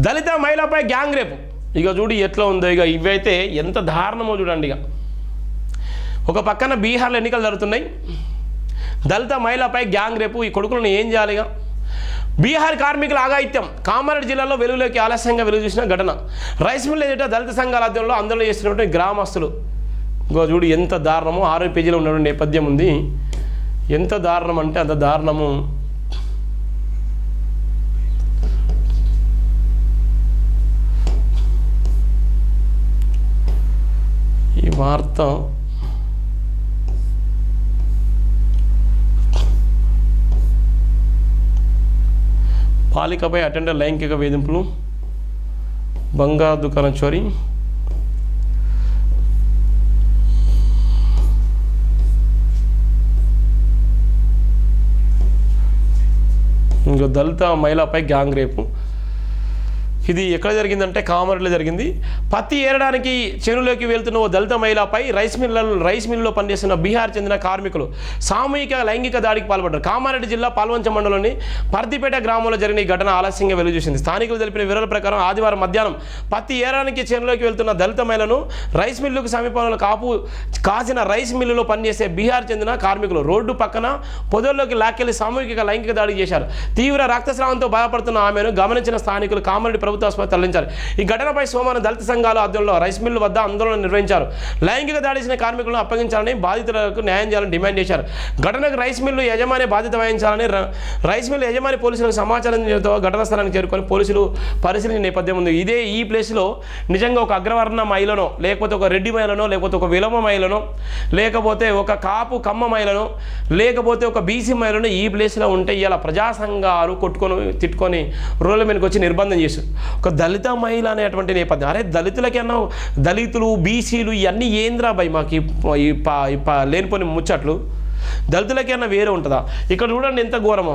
దళిత మహిళపై gang రేపు. ఇక చూడు ఎట్లా ఉందో. ఇక ఇవైతే ఎంత దారుణమో చూడండి. ఇక ఒక పక్కన బీహార్లో ఎన్నికలు జరుగుతున్నాయి, దళిత మహిళపై గ్యాంగ్ రేపు. ఈ కొడుకులను ఏం చేయాలి? ఇక బీహార్ కార్మికుల ఆగాయిత్యం. కామారెడ్డి జిల్లాలో వెలుగులోకి ఆలస్యంగా వెలుగు చూసిన ఘటన. రైస్ మిల్ ఎదుట దళిత సంఘాల ఆధ్వర్యంలో ఆందోళన చేస్తున్నటువంటి గ్రామస్తులు. ఇంకో చూడు ఎంత దారుణమో. 6 పేజీలో ఉన్నటువంటి నేపథ్యం ఉంది. ఎంత దారుణం అంటే అంత దారుణము. ఈ వార్త బాలికపై అటెండర్ లైంగిక వేధింపులు, బంగారు దుకాణం చోరీ. ఇంకో దళిత మహిళపై గ్యాంగ్ రేపు. ఇది ఎక్కడ జరిగిందంటే కామారెడ్డిలో జరిగింది. పత్తి ఏరడానికి చేనులోకి వెళ్తున్న ఓ దళిత మహిళపై రైస్ మిల్లులో పనిచేస్తున్న బీహార్ చెందిన కార్మికులు సామూహిక లైంగిక దాడికి పాల్పడ్డారు. కామారెడ్డి జిల్లా పాల్వంచ మండలంలోని పర్తిపేట గ్రామంలో జరిగిన ఈ ఘటన ఆలస్యంగా వెలుగు చూసింది. స్థానికులు తెలిపిన వివరాల ప్రకారం ఆదివారం మధ్యాహ్నం పత్తి ఏరడానికి చేనులోకి వెళ్తున్న దళిత మహిళను రైస్ మిల్లుకు సమీపంలో కాసిన రైస్ మిల్లులో పనిచేసే బీహార్ చెందిన కార్మికులు రోడ్డు పక్కన పొదల్లోకి లాక్కెళ్లి సామూహిక లైంగిక దాడి చేశారు. తీవ్ర రక్తస్రావంతో బాధపడుతున్న ఆమెను గమనించిన స్థానికులు కామారెడ్డి ప్రభుత్వ ఆసుపత్రి తరలించారు. ఈ ఘటనపై సోమవారం దళిత సంఘాల ఆధ్వర్యంలో రైస్ మిల్లు వద్ద ఆందోళన నిర్వహించారు. లైంగిక దాడి చేసిన కార్మికులను అప్పగించాలని, బాధితులకు న్యాయం చేయాలని డిమాండ్ చేశారు. ఘటనకు రైస్ మిల్లు యజమాని బాధ్యత వహించాలని రైస్ మిల్లు యజమాని పోలీసులకు సమాచారం చేయడంతో ఘటనా స్థలానికి చేరుకొని పోలీసులు పరిశీలించిన నేపథ్యం ఉంది. ఈ ప్లేస్లో నిజంగా ఒక అగ్రవర్ణ మహిళనో, లేకపోతే ఒక రెడ్డి మహిళనో, లేకపోతే ఒక విలమ మహిళనో, లేకపోతే ఒక కాపు కమ్మ మహిళనో, లేకపోతే ఒక బీసీ మహిళను ఈ ప్లేస్లో ఉంటే ఇలా ప్రజా సంఘాలు తిట్టుకొని రోడ్ల మీదకి వచ్చి నిర్బంధం చేశారు. ఒక దళిత మహిళ అనేటువంటి నేపథ్యం. అరే దళితులకన్నా దళితులు బీసీలు ఇవన్నీ ఏంద్రా భయ్ మాకు లేనిపోని ముచ్చట్లు. దళితులకన్నా వేరే ఉంటుందా? ఇక్కడ చూడండి ఎంత ఘోరమో.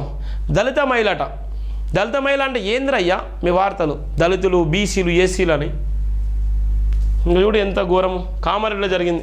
దళిత మహిళట. దళిత మహిళ అంటే ఏంద్రయ్యా మీ వార్తలు? దళితులు బీసీలు ఎస్సీలు అని. ఇంకా చూడు ఎంత ఘోరము. కామారెడ్డిలో జరిగింది.